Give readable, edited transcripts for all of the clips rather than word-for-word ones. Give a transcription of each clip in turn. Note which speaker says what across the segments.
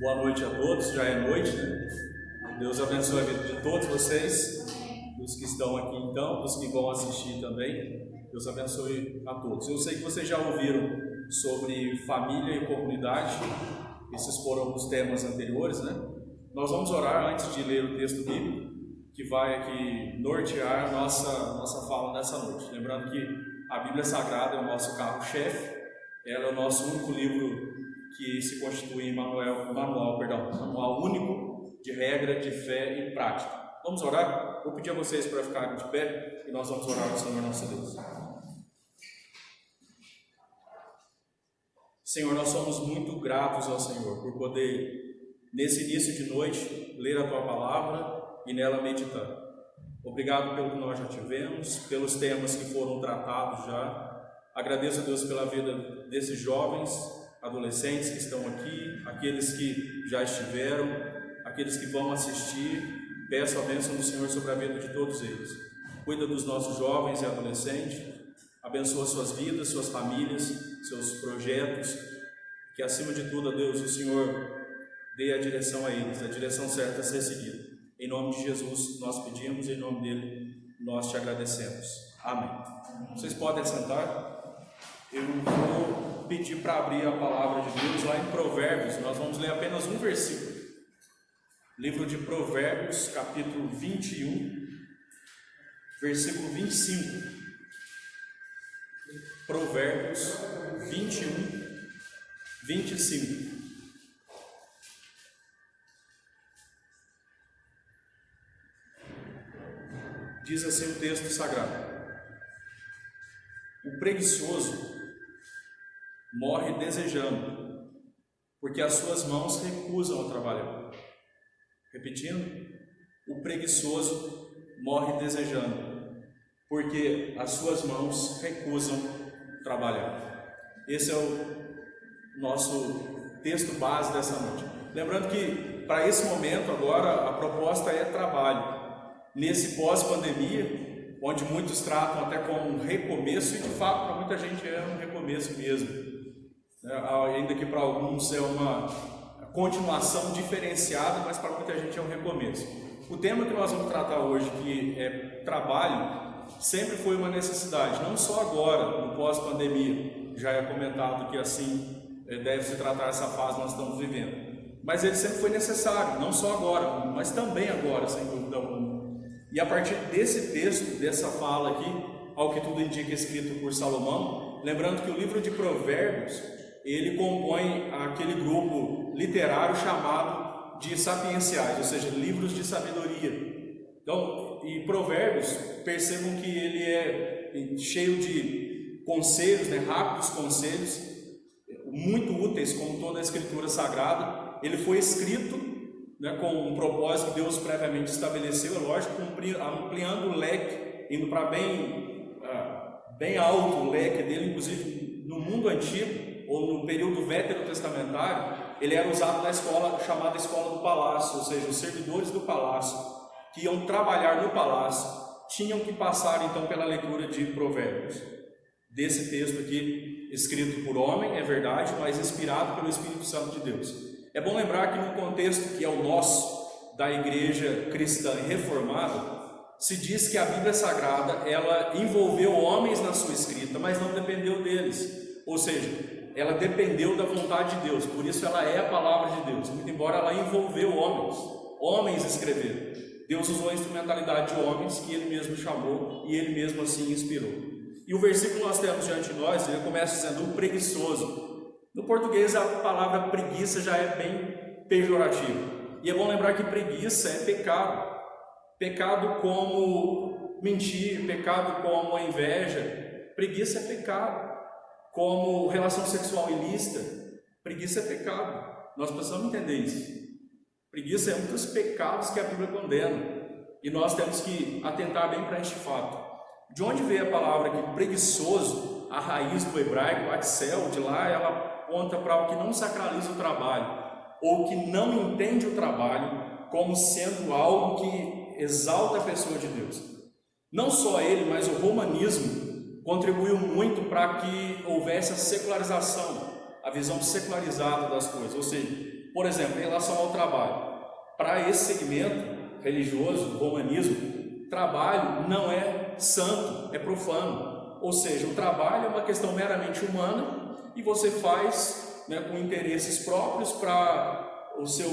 Speaker 1: Boa noite a todos, já é noite, né? Deus abençoe a vida de todos vocês, dos que estão aqui então, dos que vão assistir também. Deus abençoe a todos. Eu sei que vocês já ouviram sobre família e comunidade, esses foram os temas anteriores, né? Nós vamos orar antes de ler o texto bíblico, que vai aqui nortear a nossa fala nessa noite. Lembrando que a Bíblia Sagrada é o nosso carro-chefe, ela é o nosso único livro que se constitui em manual único de regra, de fé e prática. Vamos orar? Vou pedir a vocês para ficarem de pé e nós vamos orar ao Senhor nosso Deus. Senhor, nós somos muito gratos ao Senhor por poder, nesse início de noite, ler a Tua Palavra e nela meditar. Obrigado pelo que nós já tivemos, pelos temas que foram tratados já. Agradeço a Deus pela vida desses jovens, adolescentes que estão aqui, aqueles que já estiveram, aqueles que vão assistir. Peço a bênção do Senhor sobre a vida de todos eles. Cuida dos nossos jovens e adolescentes, abençoa suas vidas, suas famílias, seus projetos, que acima de tudo, a Deus, o Senhor dê a direção a eles, a direção certa a ser seguida. Em nome de Jesus nós pedimos, em nome dele nós te agradecemos. Amém. Vocês podem sentar. Eu vou pedir para abrir a palavra de Deus lá em Provérbios. Nós vamos ler apenas um versículo. Livro de Provérbios, capítulo 21, versículo 25. Provérbios 21, 25. Diz assim o texto sagrado: o preguiçoso morre desejando, porque as suas mãos recusam a trabalhar. Repetindo, o preguiçoso morre desejando, porque as suas mãos recusam trabalhar. Esse é o nosso texto base dessa noite. Lembrando que para esse momento agora a proposta é trabalho. Nesse pós-pandemia, onde muitos tratam até como um recomeço, e de fato para muita gente é um recomeço mesmo. Ainda que para alguns é uma continuação diferenciada, mas para muita gente é um recomeço. O tema que nós vamos tratar hoje, que é trabalho, sempre foi uma necessidade, não só agora, no pós-pandemia, já é comentado que assim deve se tratar essa fase que nós estamos vivendo, mas ele sempre foi necessário, não só agora, mas também agora, sem dúvida alguma. E a partir desse texto, dessa fala aqui, ao que tudo indica, escrito por Salomão, lembrando que o livro de Provérbios, ele compõe aquele grupo literário chamado de sapienciais, ou seja, livros de sabedoria. Então, e Provérbios, percebam que ele é cheio de conselhos, rápidos conselhos, muito úteis, como toda a Escritura Sagrada. Ele foi escrito com um propósito que Deus previamente estabeleceu, é lógico, ampliando o leque, indo para bem alto o leque dele, inclusive no mundo antigo, ou no período veterotestamentário, ele era usado na escola chamada Escola do Palácio, ou seja, os servidores do palácio, que iam trabalhar no palácio, tinham que passar então pela leitura de Provérbios. Desse texto aqui, escrito por homem, é verdade, mas inspirado pelo Espírito Santo de Deus. É bom lembrar que no contexto que é o nosso, da igreja cristã e reformada, se diz que a Bíblia Sagrada, ela envolveu homens na sua escrita, mas não dependeu deles. Ou seja, ela dependeu da vontade de Deus, por isso ela é a palavra de Deus, muito embora ela envolveu homens escreveram. Deus usou a instrumentalidade de homens que Ele mesmo chamou e Ele mesmo assim inspirou. E o versículo que nós temos diante de nós, ele começa dizendo o preguiçoso. No português a palavra preguiça já é bem pejorativa, e é bom lembrar que preguiça é pecado. Pecado como mentir, pecado como a inveja, preguiça é pecado. Como relação sexual ilícita, preguiça é pecado. Nós precisamos entender isso. Preguiça é um dos pecados que a Bíblia condena, e nós temos que atentar bem para este fato. De onde veio a palavra aqui, preguiçoso? A raiz do hebraico, axel, de lá ela aponta para o que não sacraliza o trabalho, ou que não entende o trabalho como sendo algo que exalta a pessoa de Deus. Não só ele, mas o romanismo contribuiu muito para que houvesse a secularização, a visão secularizada das coisas, ou seja, por exemplo, em relação ao trabalho, para esse segmento religioso, do romanismo, trabalho não é santo, é profano. Ou seja, o trabalho é uma questão meramente humana e você faz, né, com interesses próprios para o seu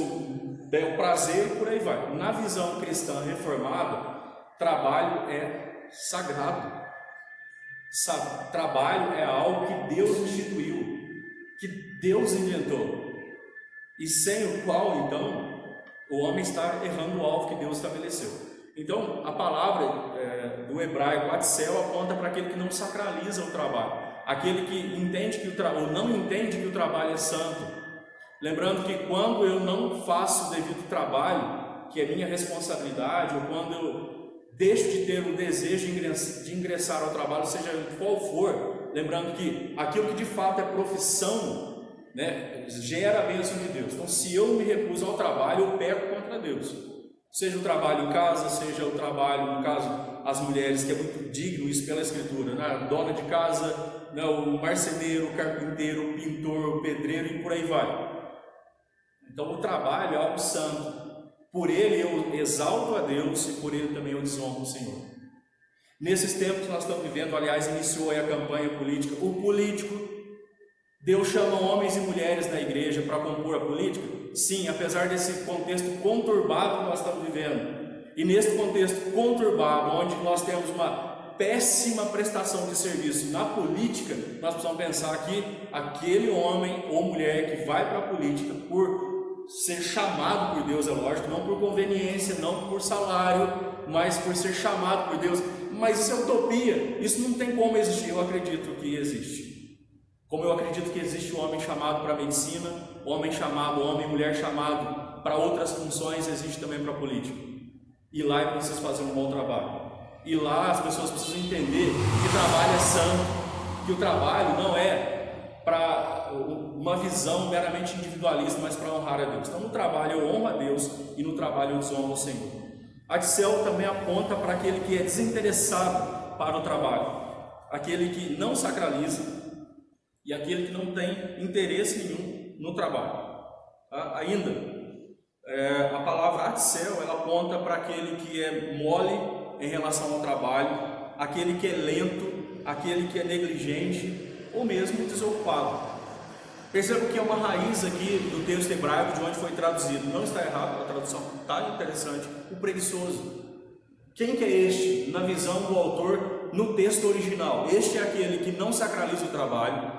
Speaker 1: bel prazer e por aí vai. Na visão cristã reformada, trabalho é sagrado. Trabalho é algo que Deus instituiu, que Deus inventou, e sem o qual, então, o homem está errando o alvo que Deus estabeleceu. Então, a palavra do hebraico atzel aponta para aquele que não sacraliza o trabalho, aquele que entende que ou não entende que o trabalho é santo. Lembrando que quando eu não faço o devido trabalho, que é minha responsabilidade, ou quando eu deixo de ter o desejo de ingressar ao trabalho, seja qual for, lembrando que aquilo que de fato é profissão, né, gera a bênção de Deus. Então, se eu me recuso ao trabalho, eu peco contra Deus. Seja o trabalho em casa, seja o trabalho, no caso, as mulheres, que é muito digno isso pela Escritura, né? A dona de casa, né, o marceneiro, o carpinteiro, o pintor, o pedreiro e por aí vai. Então, o trabalho é algo santo. Por ele eu exalto a Deus e por ele também eu desonro o Senhor. Nesses tempos que nós estamos vivendo, aliás, iniciou aí a campanha política. O político, Deus chama homens e mulheres da igreja para compor a política? Sim, apesar desse contexto conturbado que nós estamos vivendo. E nesse contexto conturbado, onde nós temos uma péssima prestação de serviço na política, nós precisamos pensar que aquele homem ou mulher que vai para a política por ser chamado por Deus, é lógico, não por conveniência, não por salário, mas por ser chamado por Deus. Mas isso é utopia, isso não tem como existir. Eu acredito que existe. Como eu acredito que existe o homem chamado para a medicina, homem e mulher chamado para outras funções, existe também para a política. E lá é preciso fazer um bom trabalho. E lá as pessoas precisam entender que trabalho é santo, que o trabalho não é para uma visão meramente individualista, mas para honrar a Deus. Então, no trabalho eu honro a Deus e no trabalho eu desonro ao Senhor. Atzel também aponta para aquele que é desinteressado para o trabalho, aquele que não sacraliza e aquele que não tem interesse nenhum no trabalho. Ainda, a palavra atzel, ela aponta para aquele que é mole em relação ao trabalho, aquele que é lento, aquele que é negligente, ou mesmo desocupado. Perceba que é uma raiz aqui do texto hebraico de onde foi traduzido. Não está errado, a tradução está interessante. O preguiçoso. Quem que é este na visão do autor no texto original? Este é aquele que não sacraliza o trabalho,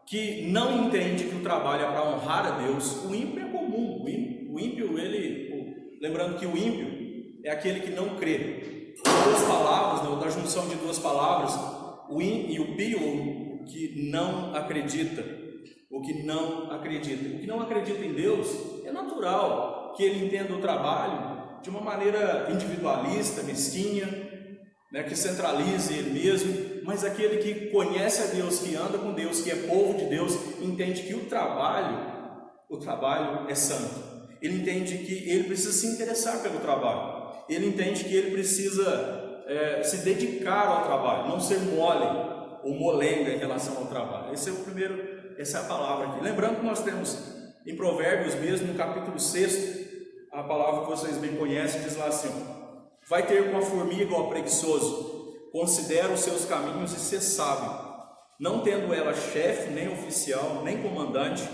Speaker 1: que não entende que o trabalho é para honrar a Deus. O ímpio é comum. O ímpio, lembrando que o ímpio é aquele que não crê. Duas palavras, da junção de duas palavras, o ímpio e o pio, que não acredita, o que não acredita em Deus, é natural que ele entenda o trabalho de uma maneira individualista, mesquinha, né, que centralize ele mesmo, mas aquele que conhece a Deus, que anda com Deus, que é povo de Deus, entende que o trabalho é santo. Ele entende que ele precisa se interessar pelo trabalho, ele entende que ele precisa se dedicar ao trabalho, não ser mole ou molenga em relação ao trabalho. Essa é a palavra aqui. Lembrando que nós temos em Provérbios mesmo, no capítulo 6, a palavra que vocês bem conhecem, diz lá assim: vai ter com a formiga ao preguiçoso, considera os seus caminhos e ser sábio, não tendo ela chefe, nem oficial, nem comandante.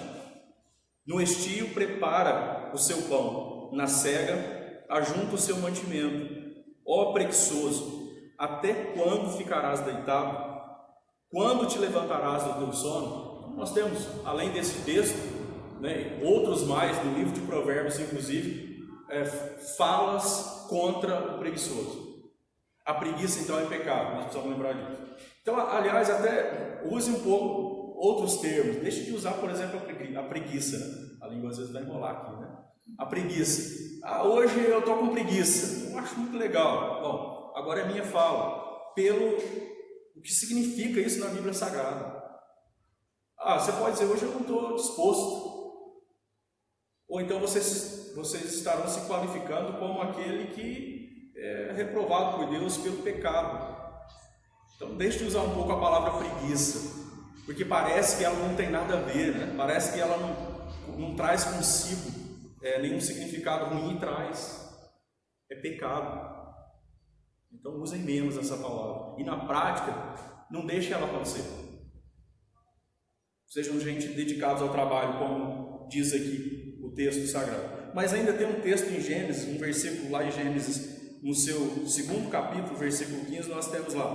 Speaker 1: No estio prepara o seu pão, na cega ajunta o seu mantimento. Ó preguiçoso, até quando ficarás deitado? Quando te levantarás do teu sono? Nós temos, além desse texto, né, outros mais no livro de Provérbios, inclusive, falas contra o preguiçoso. A preguiça, então, é pecado, nós precisamos lembrar disso. Então, aliás, até use um pouco outros termos. Deixe de usar, por exemplo, a preguiça. A língua às vezes vai enrolar aqui, né? A preguiça. Hoje eu estou com preguiça. Eu acho muito legal. Bom, agora é minha fala. O que significa isso na Bíblia Sagrada? Você pode dizer, hoje eu não estou disposto. Ou então vocês estarão se qualificando como aquele que é reprovado por Deus pelo pecado. Então deixe de usar um pouco a palavra preguiça, porque parece que ela não tem nada a ver, né? Parece que ela não, não traz consigo nenhum significado ruim, traz. É pecado. Então usem menos essa palavra. E na prática, não deixem ela acontecer. Sejam gente dedicados ao trabalho, como diz aqui o texto sagrado. Mas ainda tem um texto em Gênesis, um versículo lá em Gênesis, no seu segundo capítulo, versículo 15, nós temos lá: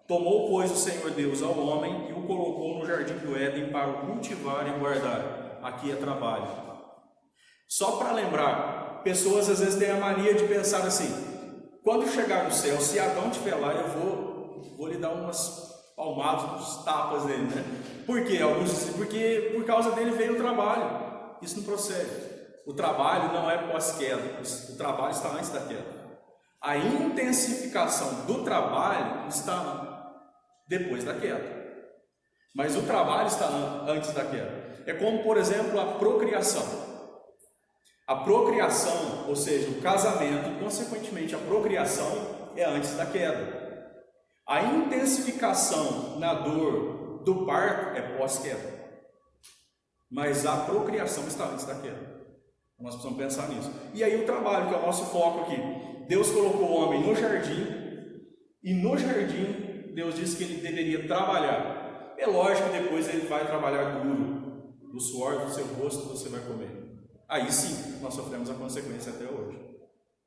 Speaker 1: tomou, pois, o Senhor Deus ao homem e o colocou no jardim do Éden para o cultivar e guardar. Aqui é trabalho. Só para lembrar, pessoas às vezes têm a mania de pensar assim: quando chegar no céu, se Adão estiver lá, eu vou lhe dar umas palmadas, uns tapas nele, né? Por quê? Alguns dizem, porque por causa dele veio o trabalho. Isso não procede. O trabalho não é pós-queda, o trabalho está antes da queda. A intensificação do trabalho está depois da queda. Mas o trabalho está antes da queda. É como, por exemplo, a procriação. A procriação, ou seja, o casamento, consequentemente a procriação, é antes da queda. A intensificação na dor do parto é pós-queda. Mas a procriação está antes da queda. Nós precisamos pensar nisso. E aí o trabalho, que é o nosso foco aqui. Deus colocou o homem no jardim, e no jardim Deus disse que ele deveria trabalhar. É lógico que depois ele vai trabalhar duro, do suor do seu rosto você vai comer. Aí sim, nós sofremos a consequência até hoje.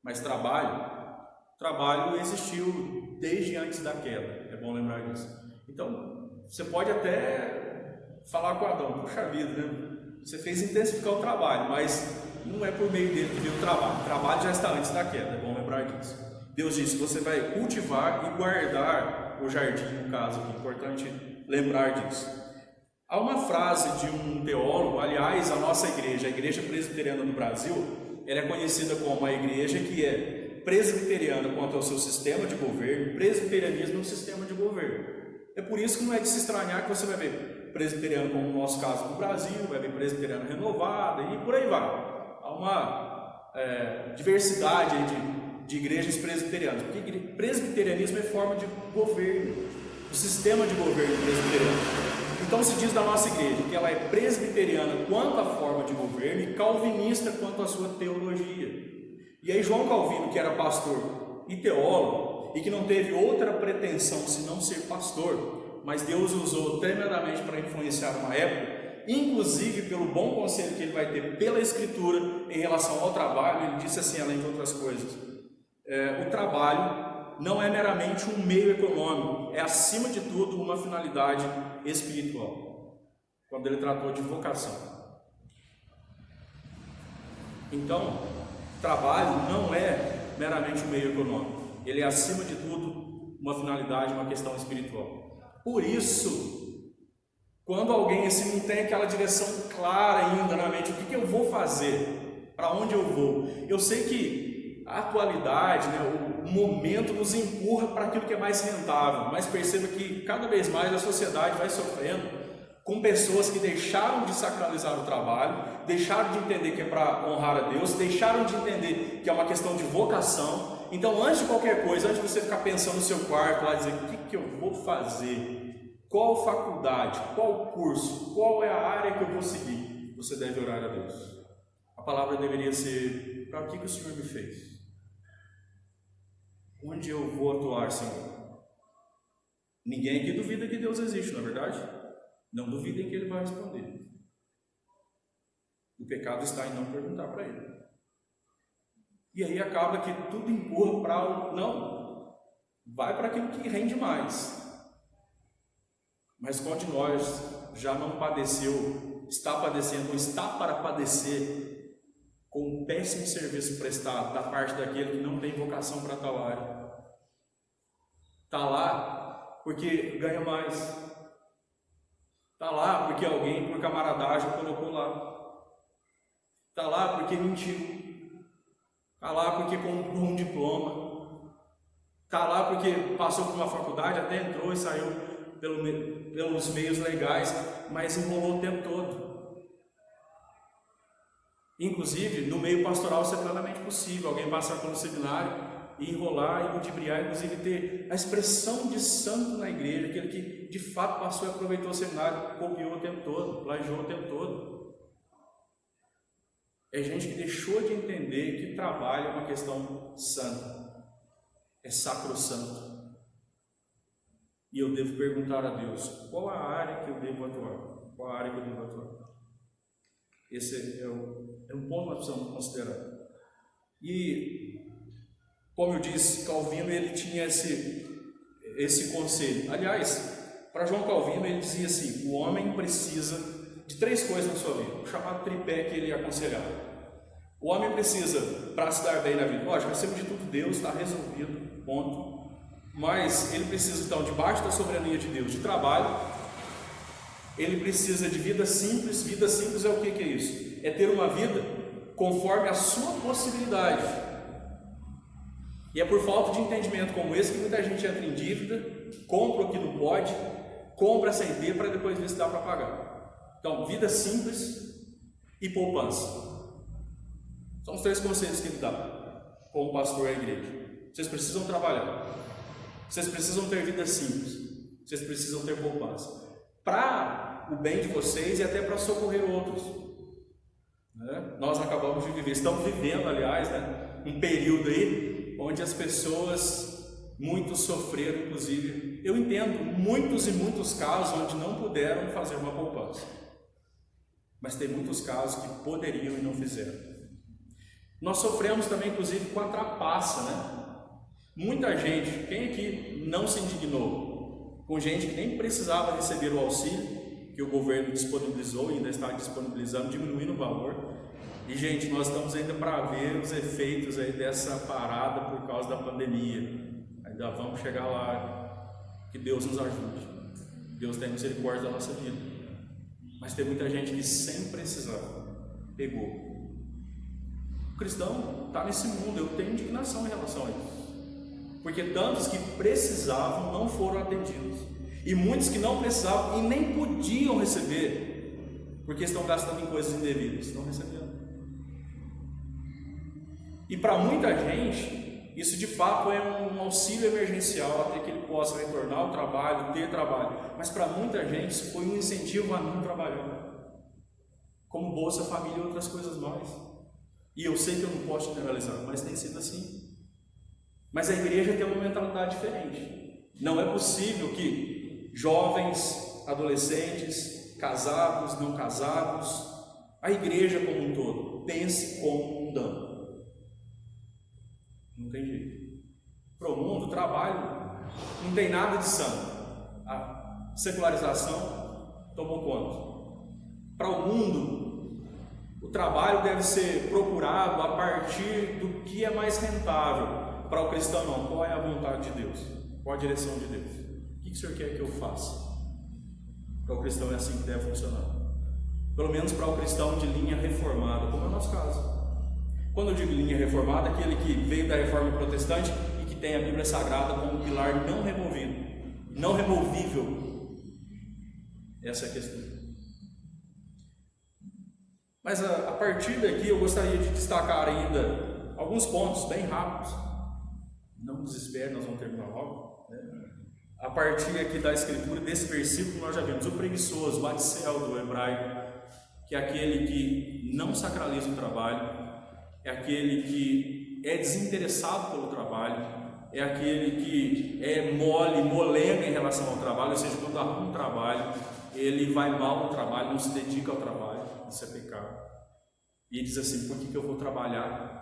Speaker 1: Mas trabalho existiu desde antes da queda, é bom lembrar disso. Então, você pode até falar com Adão: puxa vida, né? Você fez intensificar o trabalho, mas não é por meio dele que veio o trabalho. O trabalho já está antes da queda, é bom lembrar disso. Deus disse: você vai cultivar e guardar o jardim, no caso, é importante lembrar disso. Há uma frase de um teólogo, aliás, a nossa igreja, a Igreja Presbiteriana do Brasil, ela é conhecida como a igreja que é presbiteriana quanto ao seu sistema de governo, presbiterianismo é um sistema de governo. É por isso que não é de se estranhar que você vai ver presbiteriano, como no nosso caso no Brasil, vai ver presbiteriano renovada e por aí vai. Há uma diversidade de igrejas presbiterianas, porque presbiterianismo é forma de governo, o sistema de governo presbiteriano. Então se diz da nossa igreja que ela é presbiteriana quanto à forma de governo e calvinista quanto à sua teologia. E aí João Calvino, que era pastor e teólogo, e que não teve outra pretensão senão ser pastor, mas Deus usou tremendamente para influenciar uma época, inclusive pelo bom conselho que ele vai ter pela Escritura em relação ao trabalho. Ele disse assim, além de outras coisas: o trabalho não é meramente um meio econômico, é acima de tudo uma finalidade espiritual, quando ele tratou de vocação. Então, trabalho não é meramente um meio econômico, ele é acima de tudo uma finalidade, uma questão espiritual. Por isso, quando alguém assim não tem aquela direção clara ainda na mente, o que eu vou fazer, para onde eu vou, eu sei que a atualidade, o momento nos empurra para aquilo que é mais rentável, mas perceba que cada vez mais a sociedade vai sofrendo com pessoas que deixaram de sacralizar o trabalho, deixaram de entender que é para honrar a Deus, deixaram de entender que é uma questão de vocação. Então, antes de qualquer coisa, antes de você ficar pensando no seu quarto lá, dizer o que eu vou fazer, qual faculdade, qual curso, qual é a área que eu vou seguir, você deve orar a Deus. A palavra deveria ser: para que o Senhor me fez? Onde eu vou atuar, Senhor? Ninguém aqui duvida que Deus existe, não é verdade? Não duvidem que Ele vai responder. O pecado está em não perguntar para Ele. E aí acaba que tudo empurra para não, vai para aquilo que rende mais. Mas qual de nós já não padeceu, está padecendo ou está para padecer com um péssimo serviço prestado da parte daquele que não tem vocação para tal área? Está lá porque ganha mais, está lá porque alguém por camaradagem colocou lá, está lá porque mentiu, está lá porque comprou um diploma, está lá porque passou por uma faculdade, até entrou e saiu pelos meios legais, mas enrolou o tempo todo. Inclusive, no meio pastoral isso é plenamente possível, alguém passar pelo seminário e enrolar e ludibriar, inclusive ter a expressão de santo na igreja, aquele que de fato passou e aproveitou o seminário, copiou o tempo todo, plagiou o tempo todo. é gente que deixou de entender que trabalho é uma questão santa, é sacrossanto. E eu devo perguntar a Deus, qual a área que eu devo atuar? Qual a área que eu devo atuar? Esse é um ponto que nós precisamos considerar. E, como eu disse, Calvino ele tinha esse conselho. Aliás, para João Calvino ele dizia assim, o homem precisa de 3 coisas na sua vida, o chamado tripé que ele aconselhava. O homem precisa, para se dar bem na vida, lógico, acima de tudo Deus está resolvido, ponto. Mas ele precisa então, debaixo da soberania de Deus, de trabalho. Ele precisa de vida simples. Vida simples é o que é isso? É ter uma vida conforme a sua possibilidade. E é por falta de entendimento como esse que muita gente entra em dívida, compra o que não pode, compra sem ter para depois ver se dá para pagar. Então, vida simples e poupança. São os 3 conselhos que ele dá como pastor à igreja. Vocês precisam trabalhar, vocês precisam ter vida simples, vocês precisam ter poupança para o bem de vocês e até para socorrer outros, né? Nós acabamos de viver, estamos vivendo, aliás, né, um período aí onde as pessoas, muitos sofreram, inclusive, eu entendo, muitos e muitos casos onde não puderam fazer uma poupança, mas tem muitos casos que poderiam e não fizeram. Nós sofremos também, inclusive, com a trapaça, né? Muita gente, quem aqui não se indignou com gente que nem precisava receber o auxílio que o governo disponibilizou e ainda está disponibilizando, diminuindo o valor. E, gente, nós estamos ainda para ver os efeitos aí dessa parada por causa da pandemia. Ainda vamos chegar lá. Que Deus nos ajude. Deus tem misericórdia da nossa vida. Mas tem muita gente que sem precisar pegou. O cristão está nesse mundo, eu tenho indignação em relação a isso, porque tantos que precisavam não foram atendidos, e muitos que não precisavam e nem podiam receber, porque estão gastando em coisas indevidas, estão recebendo. E para muita gente, isso de fato é um auxílio emergencial até que ele possa retornar ao trabalho, ter trabalho, mas para muita gente isso foi um incentivo a não trabalhar, como Bolsa Família e outras coisas mais. E eu sei que eu não posso generalizar, mas tem sido assim. Mas a igreja tem uma mentalidade diferente. Não é possível que jovens, adolescentes, casados, não casados, a igreja como um todo, pense como um mundano. Não tem jeito. Para o mundo, o trabalho não tem nada de santo. A secularização tomou conta. Para o mundo, o trabalho deve ser procurado a partir do que é mais rentável. Para o cristão não, qual é a vontade de Deus? Qual a direção de Deus? O que o Senhor quer que eu faça? Para o cristão é assim que deve funcionar. Pelo menos para o cristão de linha reformada, como é o nosso caso. Quando eu digo linha reformada, aquele que veio da reforma protestante e que tem a Bíblia Sagrada como pilar não removido, não removível. Essa é a questão. Mas a partir daqui eu gostaria de destacar ainda alguns pontos bem rápidos. Não desespere, nós vamos terminar logo, né? A partir aqui da escritura, desse versículo, nós já vimos o preguiçoso, o atzel do hebraico, que é aquele que não sacraliza o trabalho, é aquele que é desinteressado pelo trabalho, é aquele que é molenga em relação ao trabalho, ou seja, quando arruma um trabalho, ele vai mal no trabalho, não se dedica ao trabalho. Isso é pecado. E ele diz assim, por que eu vou trabalhar?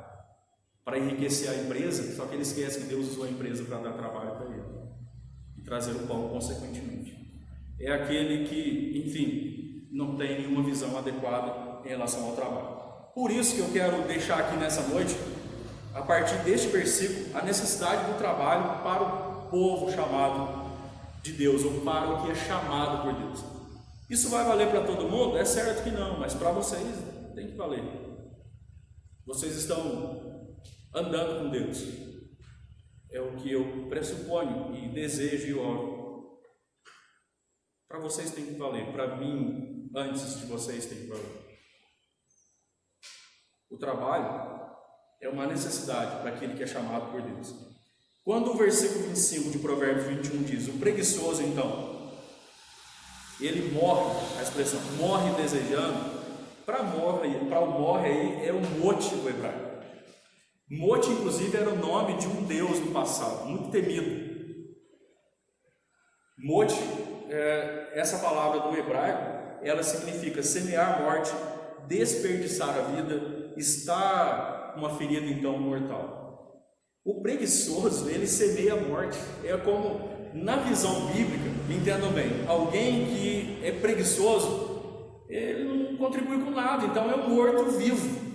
Speaker 1: Para enriquecer a empresa? Só que ele esquece que Deus usou a empresa para dar trabalho para ele e trazer o pão consequentemente. É aquele que, enfim, não tem nenhuma visão adequada em relação ao trabalho. Por isso que eu quero deixar aqui nessa noite, a partir deste versículo, a necessidade do trabalho para o povo chamado de Deus, ou para o que é chamado por Deus. Isso vai valer para todo mundo? É certo que não, mas para vocês tem que valer. Vocês estão andando com Deus. É o que eu pressuponho e desejo e oro. Para vocês tem que valer, para mim, antes de vocês tem que valer. O trabalho é uma necessidade para aquele que é chamado por Deus. Quando o versículo 25 de Provérbios 21 diz, o preguiçoso então, ele morre, a expressão morre desejando, Para o morre aí é o mote do hebraico. Mote, inclusive, era o nome de um deus do passado, muito temido. Mote, essa palavra do hebraico, ela significa semear a morte, desperdiçar a vida, estar uma ferida então mortal. O preguiçoso, ele semeia a morte. É como, na visão bíblica, entendam bem, alguém que é preguiçoso, ele não contribui com nada, então é um morto-vivo.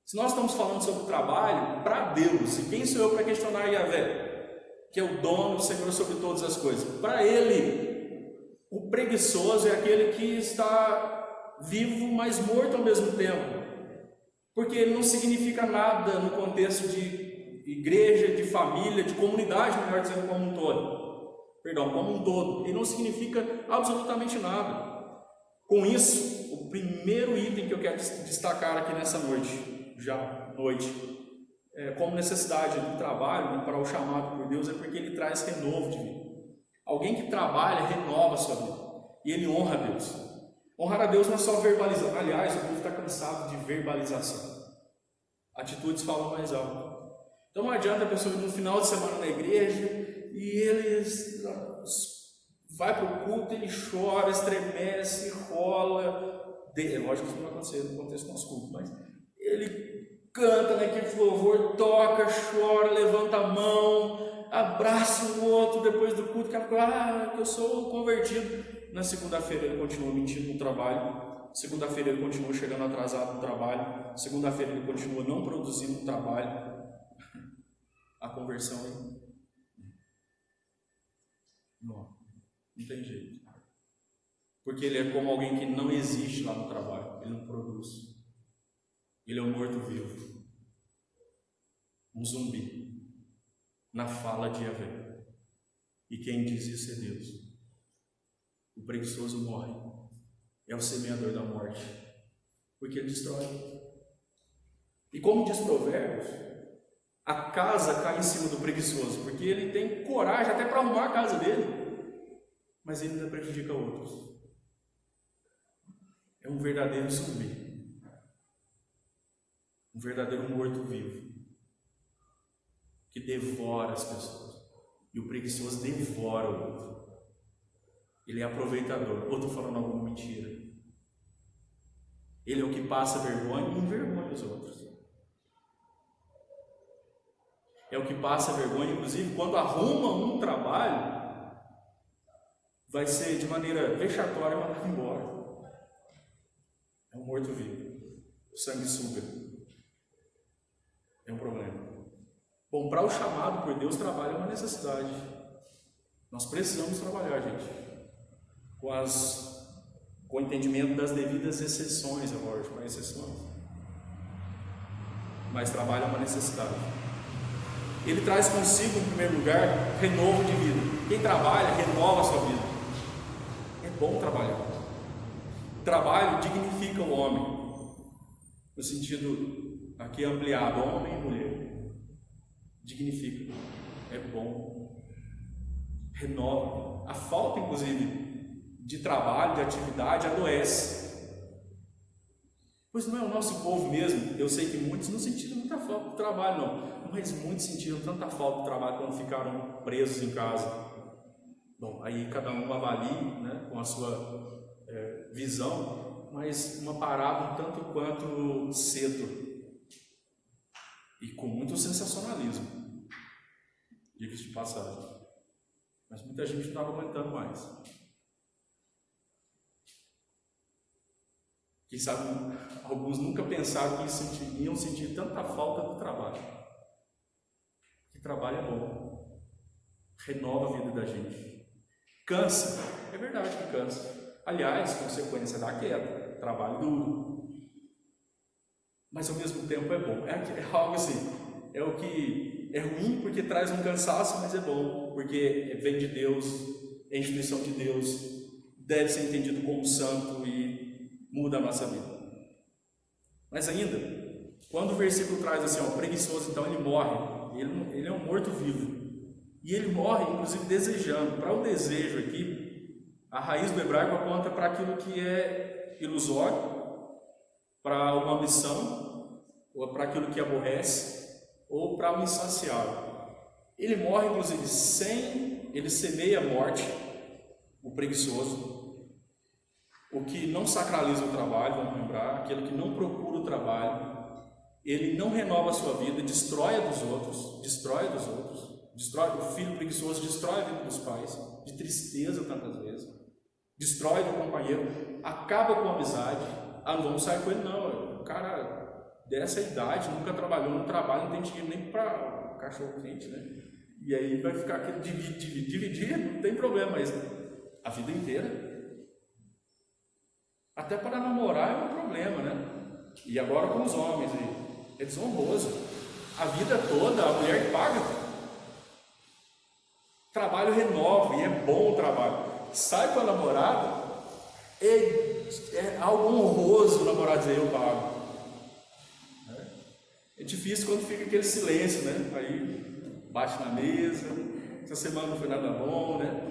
Speaker 1: Se nós estamos falando sobre trabalho, para Deus, e quem sou eu para questionar Yahvé, que é o dono, o Senhor sobre todas as coisas? Para Ele, o preguiçoso é aquele que está vivo, mas morto ao mesmo tempo, porque ele não significa nada no contexto de igreja, de família, de comunidade, melhor dizendo, como um todo. Ele não significa absolutamente nada. Com isso, o primeiro item que eu quero destacar aqui nessa noite, como necessidade do trabalho para o chamado por Deus, é porque ele traz renovo de vida. Alguém que trabalha renova a sua vida e ele honra a Deus. Honrar a Deus não é só verbalizar. Aliás, o povo está cansado de verbalização. Atitudes falam mais alto. Então não adianta a pessoa ir no final de semana na igreja e ele vai para o culto, ele chora, estremece, rola. Lógico que isso não vai acontecer no contexto do nosso culto, mas ele canta naquele louvor, toca, chora, levanta a mão, abraça o outro depois do culto, que eu sou convertido. Na segunda-feira ele continua mentindo no trabalho, segunda-feira ele continua chegando atrasado no trabalho, segunda-feira ele continua não produzindo no trabalho. A conversão aí não tem jeito, porque ele é como alguém que não existe lá no trabalho, ele não produz. Ele é um morto-vivo, um zumbi, na fala de Yahvé. E quem diz isso é Deus. O preguiçoso morre, é o semeador da morte, porque ele destrói. E como diz Provérbios, a casa cai em cima do preguiçoso, porque ele tem coragem até para arrumar a casa dele, mas ele ainda prejudica outros. É um verdadeiro zumbi. Um verdadeiro morto-vivo que devora as pessoas, e o preguiçoso devora o outro. Ele é aproveitador. Ou estou falando alguma mentira? Ele é o que passa vergonha e envergonha os outros. É o que passa vergonha, inclusive quando arruma um trabalho, vai ser de maneira vexatória mandado embora. É um morto-vivo, sanguessuga. É um problema. Bom, para o chamado por Deus, trabalho é uma necessidade. Nós precisamos trabalhar, gente, com o entendimento das devidas exceções, é lógico, há exceções. Mas trabalho é uma necessidade. Ele traz consigo, em primeiro lugar, renovo de vida. Quem trabalha, renova a sua vida. É bom trabalhar. O trabalho dignifica o homem, no sentido aqui ampliado, homem e mulher. Dignifica, é bom, renova. A falta, inclusive, de trabalho, de atividade, adoece. Pois não é o nosso povo mesmo. Eu sei que muitos não sentiram muita falta do trabalho, não, mas muitos sentiram tanta falta do trabalho quando ficaram presos em casa. Bom, aí cada um avalie, né, com a sua visão, mas uma parada um tanto quanto cedo. E com muito sensacionalismo, diga-se de passagem. Mas muita gente não estava aguentando mais. Quem sabe, alguns nunca pensaram que iam sentir tanta falta do trabalho. Que trabalho é bom, renova a vida da gente. Cansa, é verdade que cansa. Aliás, consequência da queda, trabalho duro. Mas ao mesmo tempo é bom. É algo assim, é o que é ruim porque traz um cansaço, mas é bom porque vem de Deus, é instituição de Deus, deve ser entendido como santo e muda a nossa vida. Mas ainda, quando o versículo traz assim, o preguiçoso, então ele morre, ele é um morto-vivo, e ele morre inclusive desejando. Para o desejo aqui, a raiz do hebraico aponta para aquilo que é ilusório, para uma ambição, ou para aquilo que aborrece, ou para um insaciável. Ele morre, inclusive, ele semeia a morte, o preguiçoso, o que não sacraliza o trabalho, vamos lembrar, aquele que não procura o trabalho, ele não renova a sua vida, destrói a dos outros, destrói o filho preguiçoso, destrói a vida dos pais, de tristeza tantas vezes, destrói do companheiro, acaba com a amizade. Não vamos sair com ele não, o cara dessa idade nunca trabalhou, não trabalha, não tem dinheiro nem para cachorro quente, né? E aí vai ficar aquele dividir, não tem problema, mas a vida inteira. Até para namorar é um problema, né? E agora com os homens, é desonroso. A vida toda a mulher que paga. Trabalho renova, e é bom o trabalho. Sai com a namorada, é algo honroso o namorado dizer eu pago. É difícil quando fica aquele silêncio, né? Aí bate na mesa, essa semana não foi nada bom, né?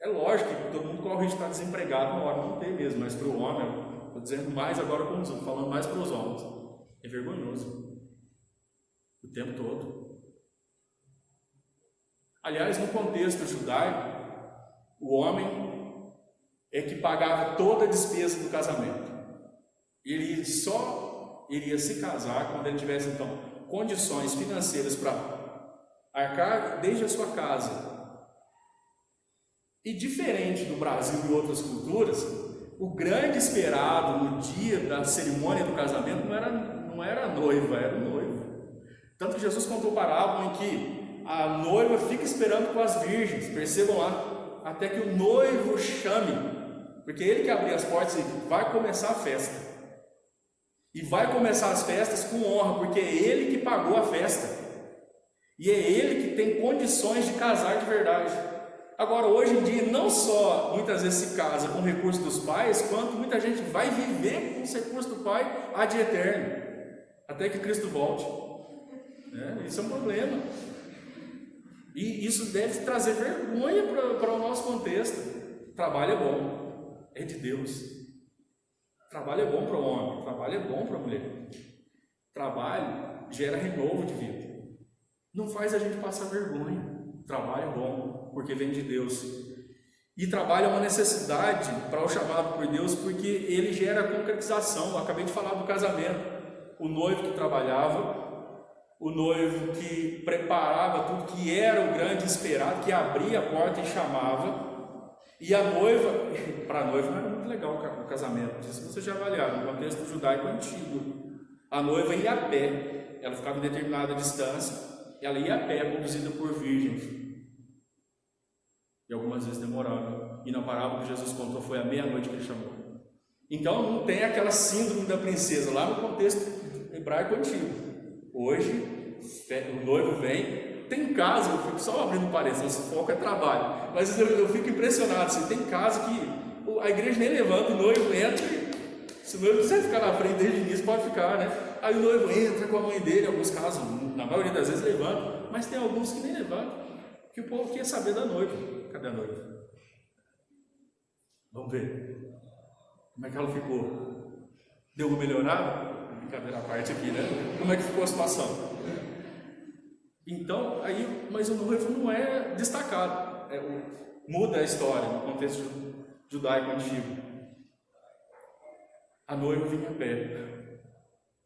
Speaker 1: É lógico que todo mundo corre de estar desempregado na hora, não tem mesmo, mas para o homem, estou dizendo mais agora com os homens, falando mais para os homens, é vergonhoso o tempo todo. Aliás, no contexto judaico, o homem é que pagava toda a despesa do casamento. Ele só iria se casar quando ele tivesse, então, condições financeiras para arcar desde a sua casa. E diferente do Brasil e outras culturas, o grande esperado no dia da cerimônia do casamento não era a noiva, era o noivo. Tanto que Jesus contou parábola em que a noiva fica esperando com as virgens, percebam lá, até que o noivo chame, porque ele que abre as portas e vai começar a festa. E vai começar as festas com honra, porque é ele que pagou a festa. E é ele que tem condições de casar de verdade. Agora, hoje em dia, não só muitas vezes se casa com recursos dos pais, quanto muita gente vai viver com os recursos do pai ad eterno, até que Cristo volte. Isso é um problema. E isso deve trazer vergonha para o nosso contexto. Trabalho é bom, é de Deus. Trabalho é bom para o homem, trabalho é bom para a mulher. Trabalho gera renovo de vida. Não faz a gente passar vergonha. Trabalho é bom, porque vem de Deus. E trabalho é uma necessidade para o chamado por Deus, porque ele gera concretização. Eu acabei de falar do casamento. O noivo que trabalhava, o noivo que preparava tudo, que era o grande esperado, que abria a porta e chamava. E a noiva, para a noiva não era muito legal o casamento, isso vocês já avaliaram, no contexto judaico antigo. A noiva ia a pé, ela ficava em determinada distância, ela ia a pé, conduzida por virgens. E algumas vezes demorava. E na parábola que Jesus contou foi à meia-noite que ele chamou. Então não tem aquela síndrome da princesa, lá no contexto hebraico antigo. Hoje, o noivo vem, tem casa, eu fico só abrindo parênteses, o foco é trabalho. Mas eu fico impressionado, assim, tem casa que a igreja nem levanta, o noivo entra, se o noivo quiser ficar na frente desde o início, pode ficar, né? Aí o noivo entra com a mãe dele, em alguns casos, na maioria das vezes levanta, mas tem alguns que nem levantam, que o povo quer saber da noiva. Cadê a noiva? Vamos ver como é que ela ficou. Deu uma melhorada? Brincadeira à parte aqui, né? Como é que ficou a situação? Então, aí, mas o noivo não é destacado, muda a história no contexto judaico antigo. A noiva vinha a pé.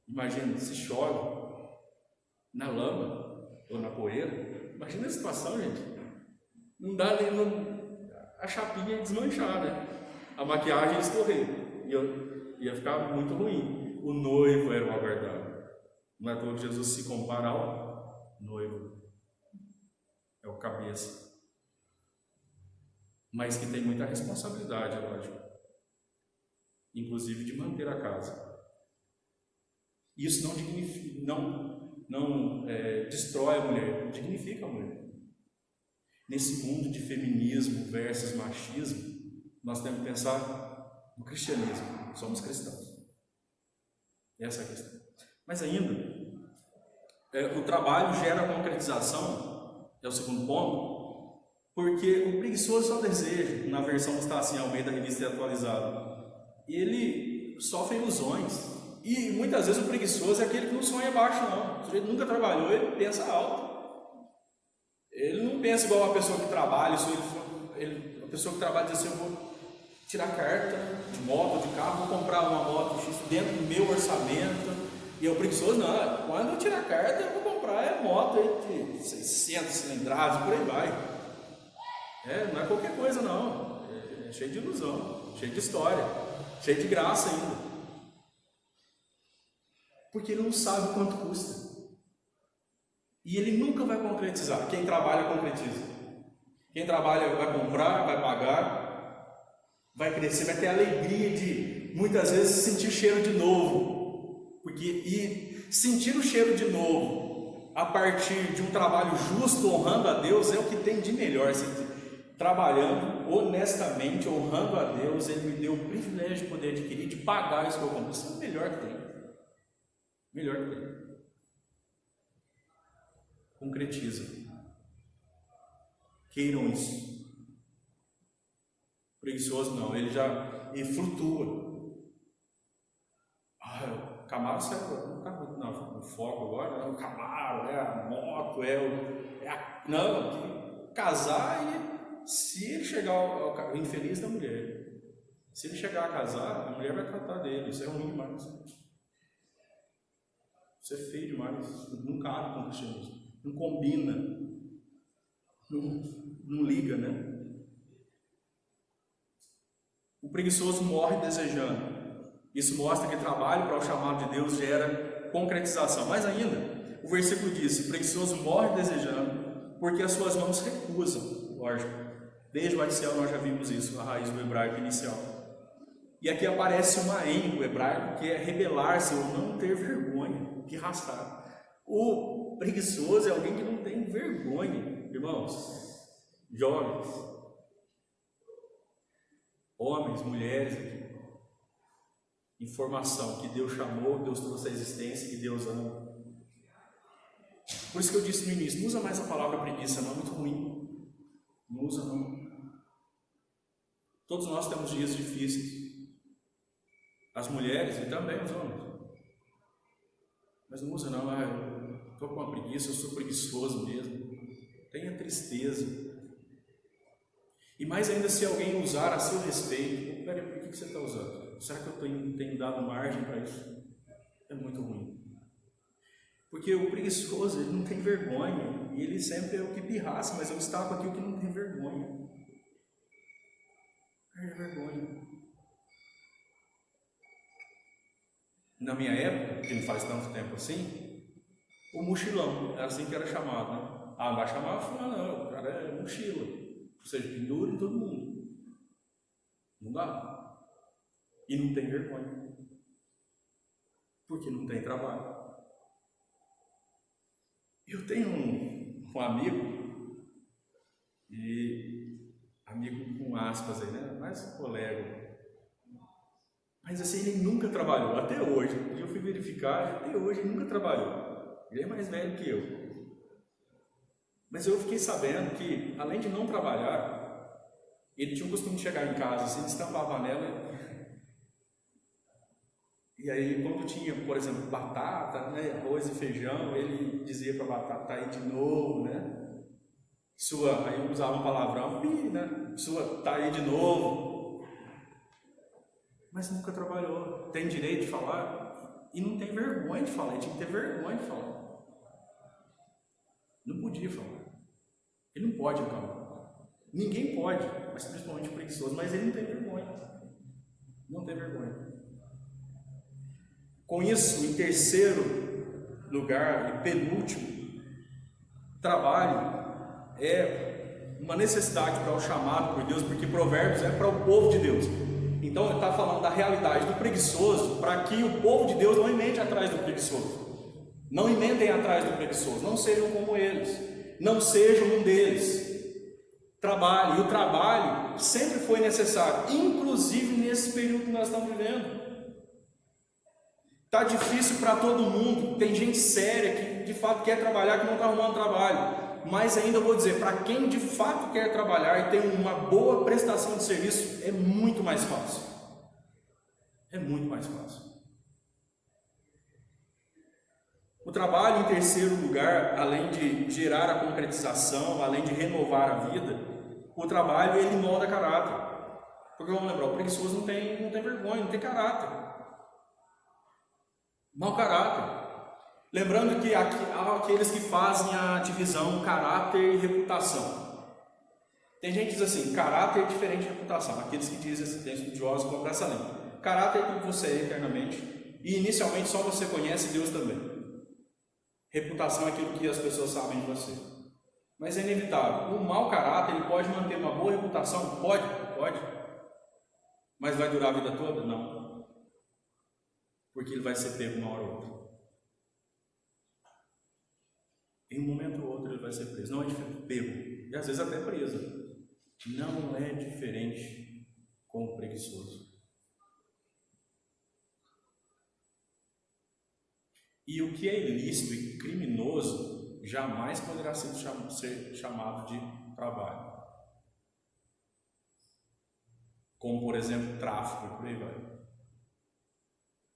Speaker 1: Imagina, se chove na lama ou na poeira, imagina a situação, gente. Não dá nem a chapinha desmanchar, né? A maquiagem escorrer, ia ficar muito ruim. O noivo era o aguardado. Não é à toa que Jesus se compara ao noivo, é o cabeça, mas que tem muita responsabilidade, é lógico, inclusive de manter a casa. Isso não dignifica, não destrói a mulher, dignifica a mulher. Nesse mundo de feminismo versus machismo, nós temos que pensar no cristianismo. Somos cristãos. Essa é a questão. Mas ainda, o trabalho gera concretização, é o segundo ponto, porque o preguiçoso só deseja, na versão está assim, Almeida Revista Atualizada, ele sofre ilusões. E muitas vezes o preguiçoso é aquele que não sonha baixo, não. O sujeito nunca trabalhou, ele pensa alto. Ele não pensa igual a pessoa que trabalha. A pessoa que trabalha diz assim: eu vou tirar carta de moto, de carro, vou comprar uma moto X dentro do meu orçamento. E o preguiçoso, não, quando eu tirar carta, eu vou comprar moto de 600 cilindradas, por aí vai. Não é qualquer coisa, não. É cheio de ilusão, cheio de história, cheio de graça ainda. Porque ele não sabe o quanto custa. E ele nunca vai concretizar. Quem trabalha, concretiza. Quem trabalha vai comprar, vai pagar, vai crescer, vai ter a alegria de, muitas vezes, sentir cheiro de novo. E sentir o cheiro de novo, a partir de um trabalho justo, honrando a Deus, é o que tem de melhor. Trabalhando honestamente, honrando a Deus, Ele me deu o privilégio de poder adquirir, de pagar isso que eu compro. Isso é o melhor que tem. Melhor que tem. Concretiza. Queiram isso. Preguiçoso não, ele flutua. O Camaro não está muito no foco agora, né? O Camaro, a moto, não, casar, e se ele chegar ao infeliz da mulher, se ele chegar a casar, a mulher vai tratar dele, isso é ruim demais. Isso é feio demais, não cabe com o cristianismo, não combina, não liga, né? O preguiçoso morre desejando. Isso mostra que trabalho para o chamado de Deus gera concretização. Mais ainda, o versículo diz: o preguiçoso morre desejando, porque as suas mãos recusam. Lógico, desde o adicial nós já vimos isso, a raiz do hebraico inicial. E aqui aparece uma em do hebraico, que é rebelar-se ou não ter vergonha. Que rastar. O preguiçoso é alguém que não tem vergonha, irmãos, jovens, homens, mulheres. Informação que Deus chamou, Deus trouxe a existência, que Deus ama. Por isso que eu disse no início: não usa mais a palavra preguiça, não, é muito ruim. Não usa, não. Todos nós temos dias difíceis. As mulheres e também os homens. Mas não usa, não. Eu estou com uma preguiça, eu sou preguiçoso mesmo. Tenha tristeza. E mais ainda, se alguém usar a seu respeito: peraí, por que você está usando? Será que eu tenho dado margem para isso? É muito ruim. Porque o preguiçoso, ele não tem vergonha. E ele sempre é o que pirraça, mas eu destaco aqui o que não tem vergonha. Perde vergonha. Na minha época, que não faz tanto tempo assim, o mochilão, era assim que era chamado, né? Não vai chamar fulano, não, o cara é mochila. Ou seja, pendura em todo mundo. Não dá. E não tem vergonha. Porque não tem trabalho. Eu tenho um amigo, e amigo com aspas aí, né? Mais um colega. Mas assim, ele nunca trabalhou, até hoje. Eu fui verificar, até hoje ele nunca trabalhou. Ele é mais velho que eu. Mas eu fiquei sabendo que, além de não trabalhar, ele tinha o costume de chegar em casa, assim, destampar a panela. E aí, quando tinha, por exemplo, batata, né, arroz e feijão, ele dizia para a batata: tá aí de novo, né? Aí usava um palavrão, né? Tá aí de novo. Mas nunca trabalhou. Tem direito de falar e não tem vergonha de falar. Ele tinha que ter vergonha de falar. Não podia falar. Ele não pode reclamar. Ninguém pode, mas principalmente o preguiçoso. Mas ele não tem vergonha. Não tem vergonha. Com isso, em terceiro lugar e penúltimo, trabalho é uma necessidade para o chamado por Deus, porque Provérbios é para o povo de Deus. Então ele está falando da realidade do preguiçoso, para que o povo de Deus não emende atrás do preguiçoso. Não emendem atrás do preguiçoso, não sejam como eles, não sejam um deles. Trabalho, e o trabalho sempre foi necessário, inclusive nesse período que nós estamos vivendo. Está difícil para todo mundo, tem gente séria que de fato quer trabalhar, que não está arrumando trabalho, mas ainda eu vou dizer, para quem de fato quer trabalhar e tem uma boa prestação de serviço, é muito mais fácil. É muito mais fácil. O trabalho, em terceiro lugar, além de gerar a concretização, além de renovar a vida, o trabalho ele molda caráter. Porque vamos lembrar, o preguiçoso não tem vergonha, não tem caráter. Mau caráter. Lembrando que há aqueles que fazem a divisão caráter e reputação. Tem gente que diz assim, caráter é diferente de reputação. Aqueles que dizem, tem estudiosos que vão para essa linha. Caráter é aquilo que você é eternamente, e inicialmente só você conhece Deus também. Reputação é aquilo que as pessoas sabem de você. Mas é inevitável. O mau caráter, ele pode manter uma boa reputação? Pode. Mas vai durar a vida toda? Não. Porque ele vai ser pego uma hora ou outra. Em um momento ou outro ele vai ser preso. Não é diferente, pego. E às vezes até preso. Não é diferente com o preguiçoso. E o que é ilícito e criminoso jamais poderá ser chamado de trabalho. Como, por exemplo, tráfico e por aí vai.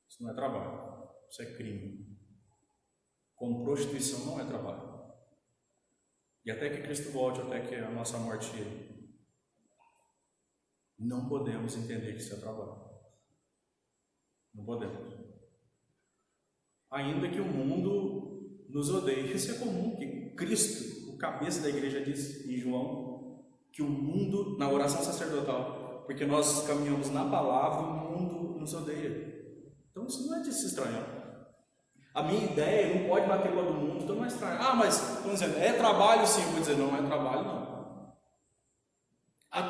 Speaker 1: Isso não é trabalho, isso é crime. Como prostituição não é trabalho. E até que Cristo volte, até que a nossa morte chegue, não podemos entender que isso é trabalho. Não podemos. Ainda que o mundo nos odeie. Isso é comum, que Cristo, o cabeça da igreja, diz em João, que o mundo, na oração sacerdotal, porque nós caminhamos na palavra, o mundo nos odeia. Então isso não é de se estranhar. A minha ideia não pode bater com a do mundo, então não é estranho. Ah, mas, vamos dizer, é trabalho sim. Vou dizer, não é trabalho não.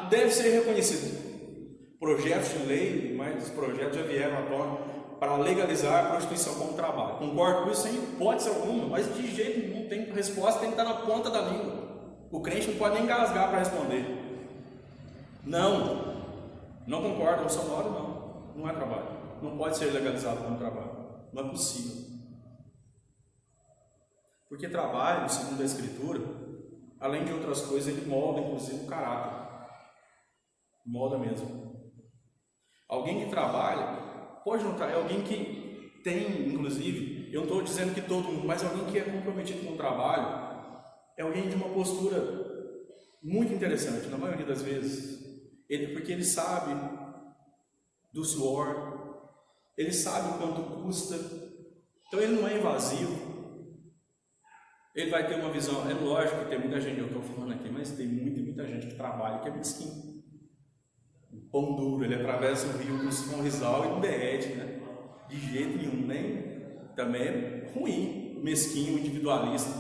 Speaker 1: Deve ser reconhecido. Projetos de lei, mas os projetos já vieram à tona para legalizar a prostituição como trabalho. Concordo com isso sem hipótese alguma, mas de jeito nenhum, tem resposta, tem que estar na ponta da língua. O crente não pode nem engasgar para responder. Não concordo, não sonoro não é trabalho. Não pode ser legalizado como trabalho. Não é possível. Porque trabalho, segundo a Escritura, além de outras coisas, ele molda inclusive o caráter. Molda mesmo. Alguém que trabalha, pode notar, é alguém que tem, inclusive, eu não estou dizendo que todo mundo, mas alguém que é comprometido com o trabalho, é alguém de uma postura muito interessante, na maioria das vezes. Porque ele sabe do suor, ele sabe o quanto custa, então ele não é invasivo. Ele vai ter uma visão, é lógico que tem muita gente, eu estou falando aqui, mas tem muita gente que trabalha que é mesquinho. O pão duro, ele atravessa o rio com um risal e não derrete, né? De jeito nenhum, nem também é ruim, mesquinho, individualista.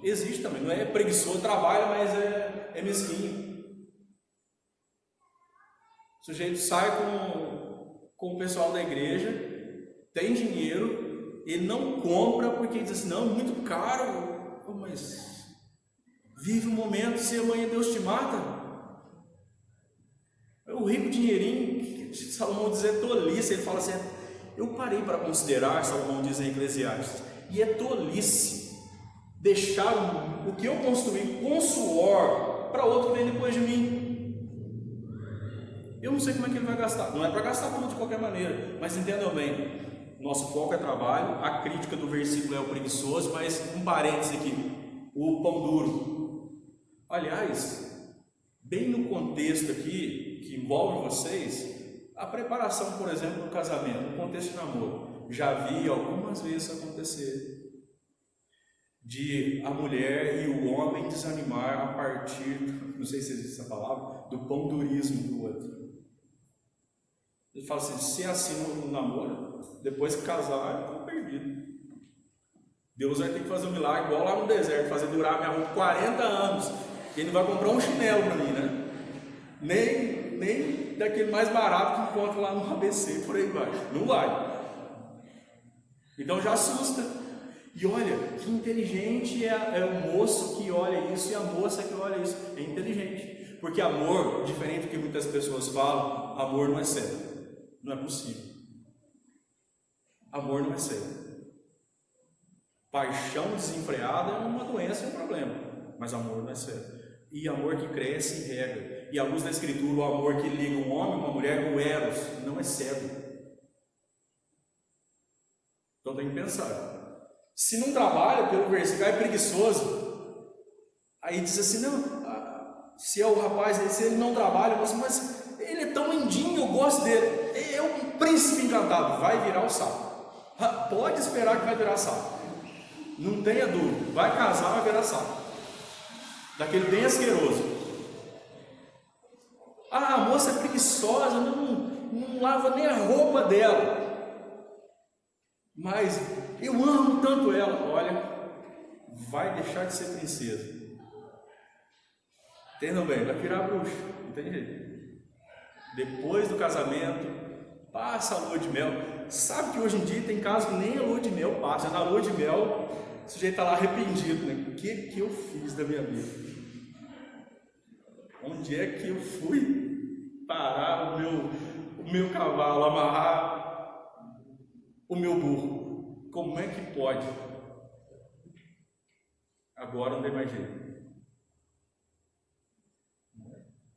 Speaker 1: Existe também, não é preguiçoso, trabalha, mas é mesquinho. O sujeito sai com o pessoal da igreja, tem dinheiro, ele não compra porque diz assim, não, muito caro. Mas vive um momento, se amanhã Deus te mata. O rico dinheirinho, Salomão diz, é tolice. Ele fala assim, eu parei para considerar, Salomão diz em Eclesiastes, e é tolice deixar o que eu construí com suor para outro que vem depois de mim. Eu não sei como é que ele vai gastar. Não é para gastar tudo de qualquer maneira, mas entendam bem, nosso foco é trabalho. A crítica do versículo é o preguiçoso, mas um parênteses aqui, o pão duro. Aliás, bem no contexto aqui, que envolve vocês, a preparação, por exemplo, do casamento, no contexto de namoro, já vi algumas vezes acontecer, de a mulher e o homem desanimar a partir, não sei se existe essa palavra, do pão durismo do outro. Ele fala assim, se é assim no namoro, depois que casar, eu estou perdido. Deus vai ter que fazer um milagre, igual lá no deserto, fazer durar minha roupa 40 anos. Ele não vai comprar um chinelo para mim, né? Nem daquele mais barato que encontra lá no ABC, por aí vai. Não vai. Então já assusta. E olha, que inteligente é o moço que olha isso e a moça que olha isso. É inteligente. Porque amor, diferente do que muitas pessoas falam, amor não é sério. Não é possível. Amor não é sério. Paixão desenfreada é uma doença, é um problema. Mas amor não é sério. E amor que cresce e rega. E à luz da Escritura, o amor que liga um homem e uma mulher, o eros, não é cego. Então tem que pensar. Se não trabalha, pelo versículo, é preguiçoso. Aí diz assim, não, se é o rapaz, se ele não trabalha, mas ele é tão lindinho, eu gosto dele. É um príncipe encantado, vai virar o sapo. Pode esperar que vai virar sapo. Não tenha dúvida, vai casar, vai virar sapo. Daquele bem asqueroso. A moça é preguiçosa, não lava nem a roupa dela. Mas eu amo tanto ela. Olha, vai deixar de ser princesa. Entendam bem, vai virar bruxa. Não tem jeito. Depois do casamento, passa a lua de mel. Sabe que hoje em dia tem casos que nem a lua de mel passa. Na lua de mel, o sujeito está lá arrependido, né? O que eu fiz da minha vida? Onde é que eu fui parar o meu cavalo, amarrar o meu burro? Como é que pode? Agora não tem mais jeito.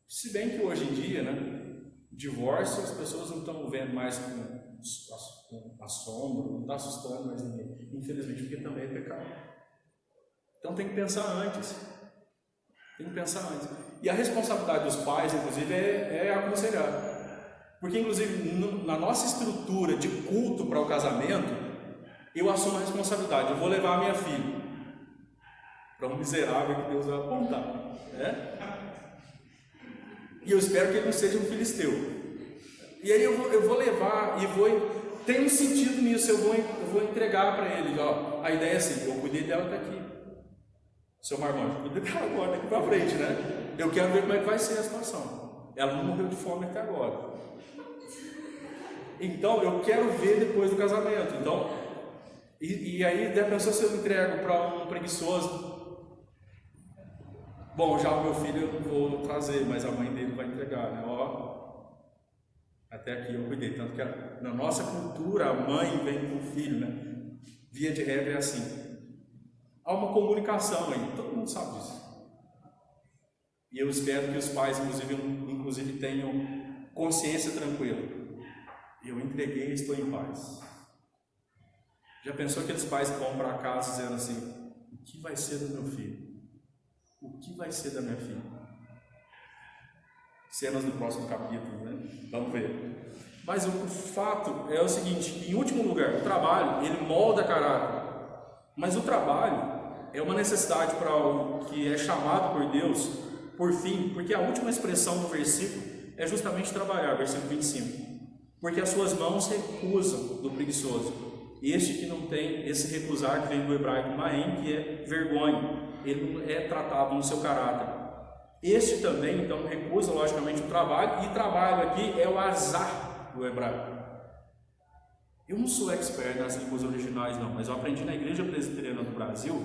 Speaker 1: Se bem que hoje em dia, né, divórcio as pessoas não estão vendo mais com assombro, não está assustando mais ninguém, infelizmente, porque também é pecado. Então tem que pensar antes. Tem que pensar antes. E a responsabilidade dos pais, inclusive, é aconselhar. Porque, inclusive, na nossa estrutura de culto para o casamento, eu assumo a responsabilidade. Eu vou levar a minha filha para um miserável que Deus vai apontar. Né? E eu espero que ele não seja um filisteu. E aí eu vou levar e tem um sentido nisso. Eu vou entregar para ele. Ó, a ideia é assim: eu cuidei dela até aqui. Seu marmanjo, cuidei dela agora, daqui para frente, né? Eu quero ver como é que vai ser a situação. Ela não morreu de fome até agora. Então, eu quero ver depois do casamento. Então, e aí, a pessoa, se eu entrego para um preguiçoso, bom, já o meu filho eu não vou trazer, mas a mãe dele vai entregar, né? Ó, até aqui eu cuidei. Tanto que na nossa cultura, a mãe vem com o filho, né? Via de regra é assim. Há uma comunicação aí, todo mundo sabe disso. E eu espero que os pais, inclusive tenham consciência tranquila. Eu entreguei e estou em paz. Já pensou aqueles pais que vão para casa dizendo assim: o que vai ser do meu filho? O que vai ser da minha filha? Cenas do próximo capítulo, né? Vamos ver. Mas o fato é o seguinte: em último lugar, o trabalho, ele molda caráter. Mas o trabalho é uma necessidade para o que é chamado por Deus, por fim, porque a última expressão do versículo é justamente trabalhar, versículo 25. Porque as suas mãos recusam do preguiçoso. Este que não tem, esse recusar que vem do hebraico maem, que é vergonha, ele é tratado no seu caráter. Este também, então, recusa logicamente o trabalho, e trabalho aqui é o azar do hebraico. Eu não sou expert nas línguas originais não, mas eu aprendi na Igreja Presbiteriana do Brasil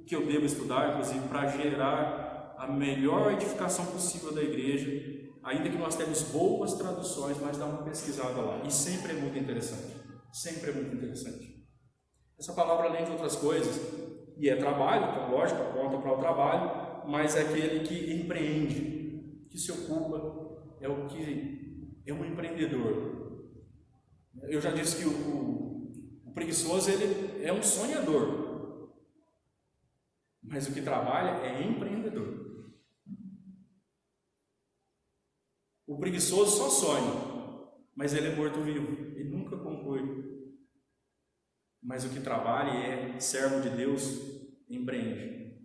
Speaker 1: que eu devo estudar, inclusive, para gerar a melhor edificação possível da igreja, ainda que nós temos boas traduções, mas dá uma pesquisada lá, e sempre é muito interessante, sempre é muito interessante. Essa palavra, além de outras coisas, e é trabalho, então lógico, aponta para o trabalho, mas é aquele que empreende, que se ocupa, é o que é um empreendedor. Eu já disse que o preguiçoso, ele é um sonhador, mas o que trabalha é empreendedor. O preguiçoso só sonha, mas ele é morto-vivo, ele nunca conclui. Mas o que trabalha e é servo de Deus, empreende.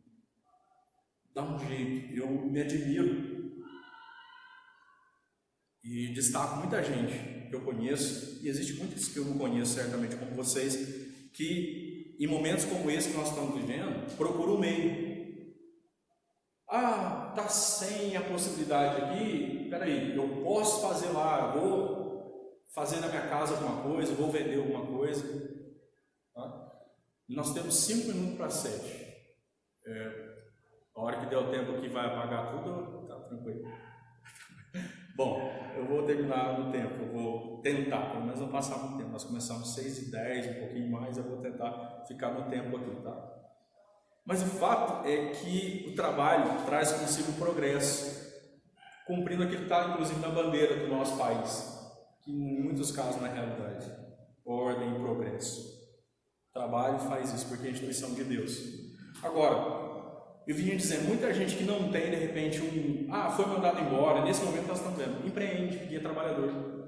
Speaker 1: Dá um jeito. Eu me admiro e destaco muita gente que eu conheço, e existe muitos que eu não conheço certamente como vocês, que em momentos como esse que nós estamos vivendo, procura o meio. Está sem a possibilidade aqui, peraí, eu posso fazer lá, vou fazer na minha casa alguma coisa, vou vender alguma coisa. Tá? Nós temos 5 minutos para 7. A hora que der o tempo aqui vai apagar tudo, tá tranquilo. Bom, eu vou terminar no tempo, eu vou tentar, pelo menos não passar muito tempo. Nós começamos 6h10, um pouquinho mais, eu vou tentar ficar no tempo aqui, tá? Mas o fato é que o trabalho traz consigo progresso, cumprindo aquilo que está inclusive na bandeira do nosso país, que em muitos casos na realidade, ordem e progresso. Trabalhe e faz isso, porque é a instituição de Deus. Agora, eu vinha dizer, muita gente que não tem, de repente, foi mandado embora, nesse momento nós estamos vendo, empreende e é trabalhador.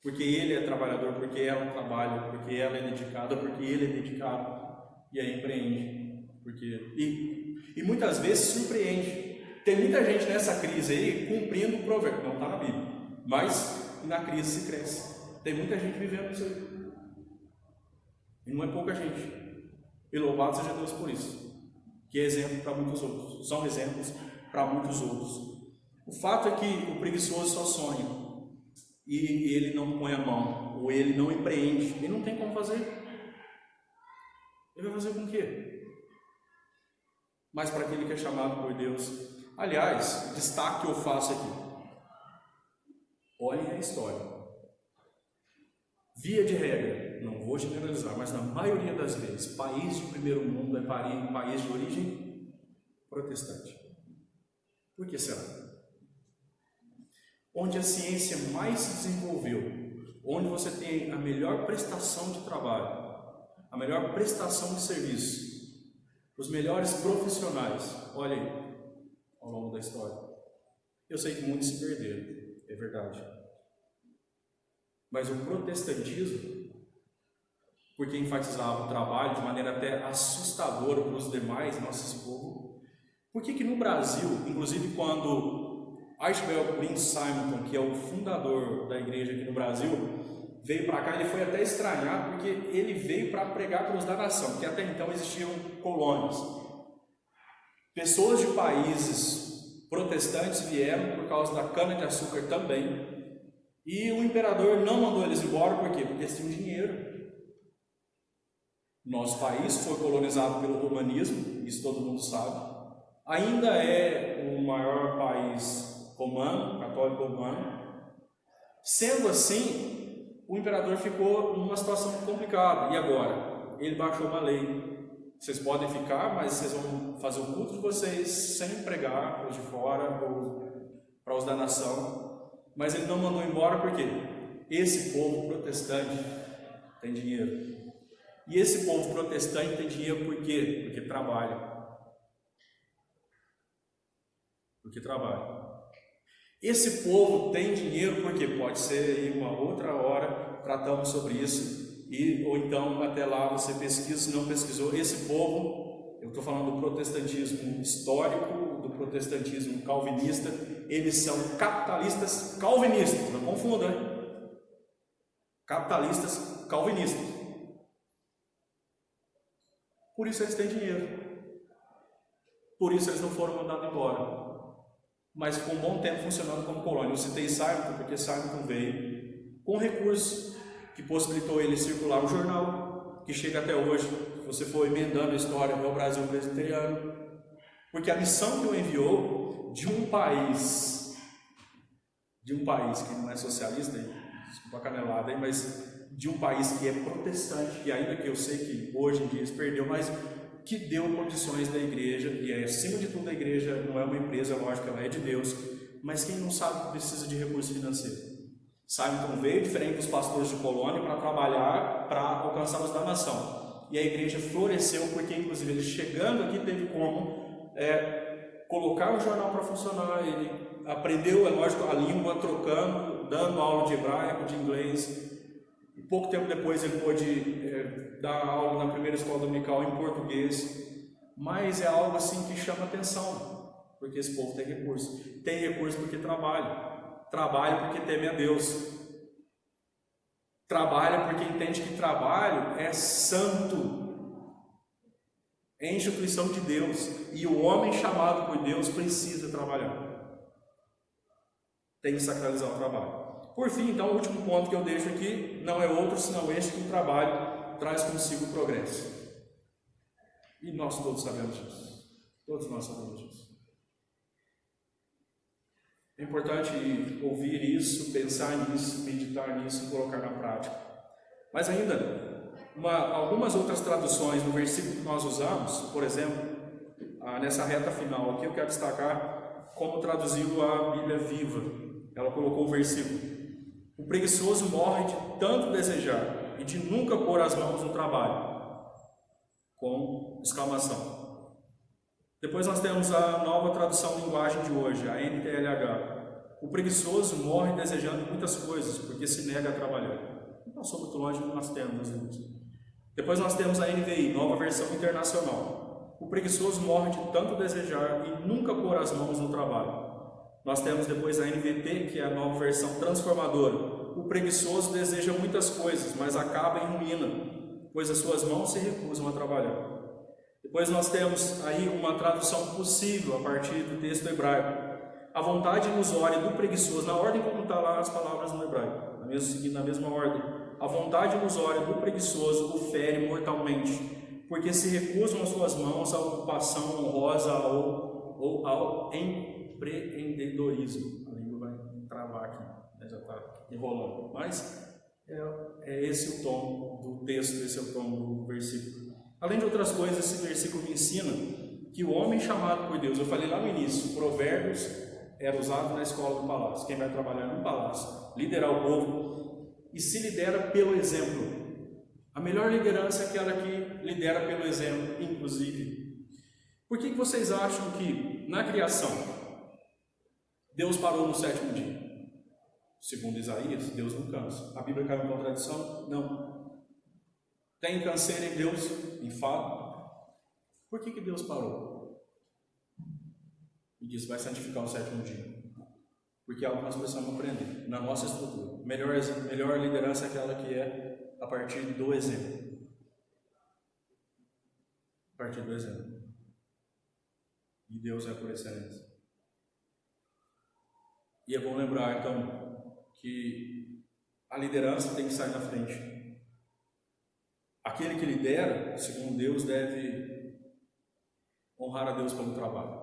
Speaker 1: Porque ele é trabalhador, porque ela trabalha, porque ela é dedicada, porque ele é dedicado, e aí empreende. E muitas vezes surpreende. Tem muita gente nessa crise aí cumprindo o provérbio, não está na Bíblia, mas na crise se cresce. Tem muita gente vivendo isso aí. E não é pouca gente. E louvado seja Deus por isso. Que é exemplo para muitos outros. São exemplos para muitos outros. O fato é que o preguiçoso só sonha e ele não põe a mão, ou ele não empreende, ele não tem como fazer. Ele vai fazer com o quê? Mas para aquele que é chamado por Deus. Aliás, o destaque que eu faço aqui. Olhem a história. Via de regra, não vou generalizar, mas na maioria das vezes, país de primeiro mundo é país de origem protestante. Por que será? Onde a ciência mais se desenvolveu, onde você tem a melhor prestação de trabalho, a melhor prestação de serviço, os melhores profissionais, olha aí, ao longo da história. Eu sei que muitos se perderam, é verdade. Mas o protestantismo, porque enfatizava o trabalho de maneira até assustadora para os demais, esse povo, por que no Brasil, inclusive quando Archibald Prince Simonton, que é o fundador da igreja aqui no Brasil, veio para cá, ele foi até estranhado, porque ele veio para pregar a cruz da nação, porque até então existiam colônias. Pessoas de países protestantes vieram por causa da cana-de-açúcar também, e o imperador não mandou eles embora, por quê? Porque eles tinham dinheiro. Nosso país foi colonizado pelo romanismo, isso todo mundo sabe. Ainda é o maior país romano, católico romano. Sendo assim, o imperador ficou numa situação complicada. E agora? Ele baixou uma lei. Vocês podem ficar, mas vocês vão fazer o culto de vocês sem pregar os de fora ou para os da nação. Mas ele não mandou embora porque esse povo protestante tem dinheiro. E esse povo protestante tem dinheiro por quê? Porque trabalha. Porque trabalha. Esse povo tem dinheiro porque pode ser aí uma outra hora tratamos sobre isso, ou então até lá você pesquisa, se não pesquisou. Esse povo, eu estou falando do protestantismo histórico, do protestantismo calvinista, eles são capitalistas calvinistas, não confunda, né? Capitalistas calvinistas. Por isso eles têm dinheiro, por isso eles não foram mandados embora. Mas ficou um bom tempo funcionando como colônia. Eu citei Simonton porque Simonton veio com recursos que possibilitou ele circular um jornal que chega até hoje. Se você for emendando a história, é o Brasil Presbiteriano. Porque a missão que o enviou de um país que não é socialista, desculpa a canelada aí, mas de um país que é protestante, e ainda que eu sei que hoje em dia se perdeu, mas que deu condições da igreja, e acima de tudo a igreja não é uma empresa, lógico, ela é de Deus, mas quem não sabe precisa de recurso financeiro. Simonton veio, diferente dos pastores de colônia, para trabalhar, para alcançar os da nação, e a igreja floresceu, porque inclusive ele chegando aqui teve como colocar o jornal para funcionar, ele aprendeu, é lógico, a língua, trocando, dando aula de hebraico, de inglês. E pouco tempo depois ele pôde dar aula na primeira escola dominical em português. Mas é algo assim que chama atenção, porque esse povo tem recurso. Tem recurso porque trabalha. Trabalha porque teme a Deus. Trabalha porque entende que trabalho é santo. É instituição de Deus. E o homem chamado por Deus precisa trabalhar. Tem que sacralizar o trabalho. Por fim, então, o último ponto que eu deixo aqui não é outro senão este, que o trabalho traz consigo o progresso. E nós todos sabemos disso. Todos nós sabemos disso. É importante ouvir isso, pensar nisso, meditar nisso e colocar na prática. Mas ainda, algumas outras traduções no versículo que nós usamos, por exemplo, nessa reta final aqui, eu quero destacar como traduziu a Bíblia Viva. Ela colocou o versículo: o preguiçoso morre de tanto desejar, e de nunca pôr as mãos no trabalho, com exclamação. Depois nós temos a nova tradução linguagem de hoje, a NTLH. O preguiçoso morre desejando muitas coisas, porque se nega a trabalhar. Não passou muito longe, nós temos. Depois nós temos a NVI, nova versão internacional. O preguiçoso morre de tanto desejar e nunca pôr as mãos no trabalho. Nós temos depois a NVT, que é a nova versão transformadora. O preguiçoso deseja muitas coisas, mas acaba em ruína, pois as suas mãos se recusam a trabalhar. Depois nós temos aí uma tradução possível a partir do texto hebraico. A vontade ilusória do preguiçoso, na ordem como está lá as palavras no hebraico, seguindo na mesma ordem. A vontade ilusória do preguiçoso o fere mortalmente, porque se recusam as suas mãos à ocupação honrosa ou ao empreendedorismo. A língua vai travar aqui, né? Já está enrolando. Mas é esse o tom do texto, esse é o tom do versículo. Além de outras coisas, esse versículo me ensina que o homem chamado por Deus, eu falei lá no início, Provérbios era usado na escola do palácio. Quem vai trabalhar no palácio, liderar o povo, e se lidera pelo exemplo. A melhor liderança é aquela que lidera pelo exemplo, inclusive. Por que vocês acham que na criação Deus parou no 7º dia? Segundo Isaías, Deus não cansa. A Bíblia caiu em contradição? Não. Tem canseira em Deus? Enfado. Por que Deus parou? E disse, vai santificar o 7º dia. Porque é algo que nós precisamos aprender na nossa estrutura. Melhor liderança é aquela que é a partir do exemplo. A partir do exemplo. E Deus é por excelência. E é bom lembrar, então, que a liderança tem que sair na frente. Aquele que lidera, segundo Deus, deve honrar a Deus pelo trabalho.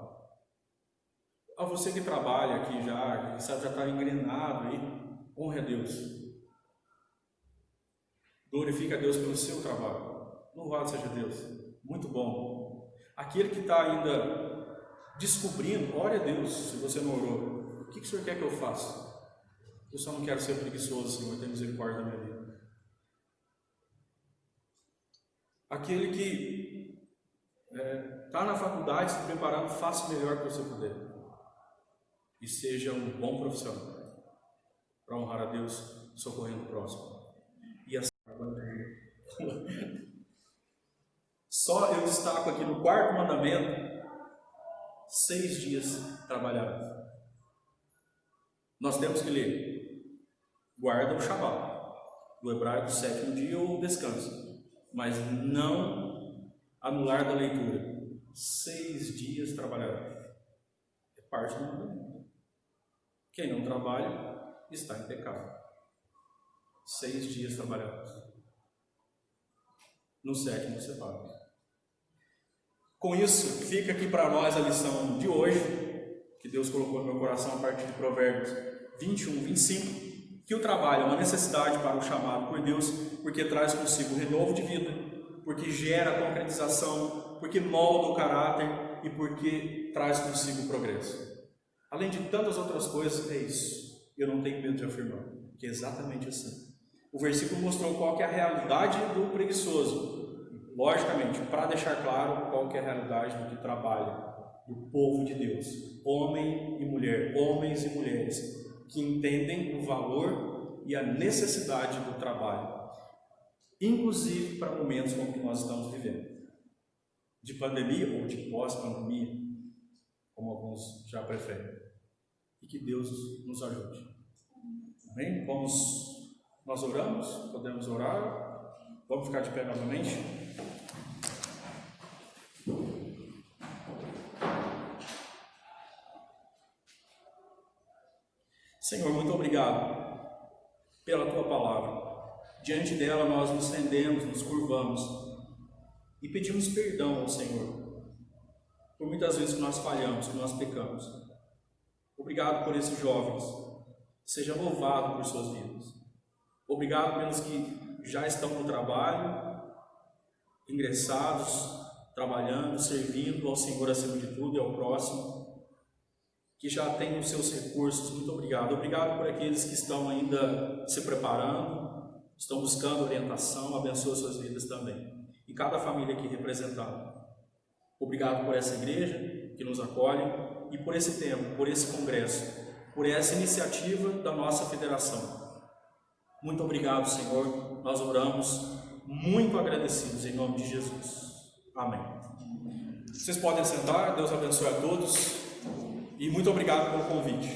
Speaker 1: A você que trabalha aqui já está engrenado aí, honre a Deus. Glorifique a Deus pelo seu trabalho. Louvado seja Deus. Muito bom. Aquele que está ainda descobrindo, ore a Deus, se você não orou. O que o Senhor quer que eu faça? Eu só não quero ser preguiçoso, Senhor, tenha misericórdia da minha vida. Aquele que está na faculdade se preparando, faça o melhor que você puder. E seja um bom profissional para honrar a Deus, socorrendo o próximo. E assim, só eu destaco aqui no 4º mandamento 6 dias trabalhados. Nós temos que ler, guarda o Shabat, do hebraico 7º dia ou descanso, mas não anular da leitura. 6 dias trabalhados. É parte do mandamento. Quem não trabalha está em pecado. 6 dias trabalhados. No 7º você paga. Com isso, fica aqui para nós a lição de hoje, que Deus colocou no meu coração a partir de Provérbios 21, 25, que o trabalho é uma necessidade para o chamado por Deus, porque traz consigo renovo de vida, porque gera concretização, porque molda o caráter e porque traz consigo progresso. Além de tantas outras coisas, é isso. Eu não tenho medo de afirmar, que é exatamente assim. O versículo mostrou qual que é a realidade do preguiçoso. Logicamente, para deixar claro qual que é a realidade do que trabalha, do povo de Deus. Homem e mulher, homens e mulheres, que entendem o valor e a necessidade do trabalho. Inclusive para momentos como que nós estamos vivendo. De pandemia ou de pós-pandemia, como alguns já preferem. E que Deus nos ajude. Amém? Nós oramos? Podemos orar? Vamos ficar de pé novamente? Senhor, muito obrigado pela Tua palavra. Diante dela nós nos rendemos, nos curvamos e pedimos perdão ao Senhor por muitas vezes que nós falhamos, que nós pecamos. Obrigado por esses jovens. Seja louvado por suas vidas. Obrigado pelos que já estão no trabalho, ingressados, trabalhando, servindo ao Senhor acima de tudo e ao próximo, que já têm os seus recursos. Muito obrigado. Obrigado por aqueles que estão ainda se preparando, estão buscando orientação, abençoa suas vidas também. E cada família aqui representada. Obrigado por essa igreja que nos acolhe e por esse tempo, por esse congresso, por essa iniciativa da nossa federação. Muito obrigado, Senhor. Nós oramos muito agradecidos em nome de Jesus. Amém. Vocês podem sentar. Deus abençoe a todos e muito obrigado pelo convite.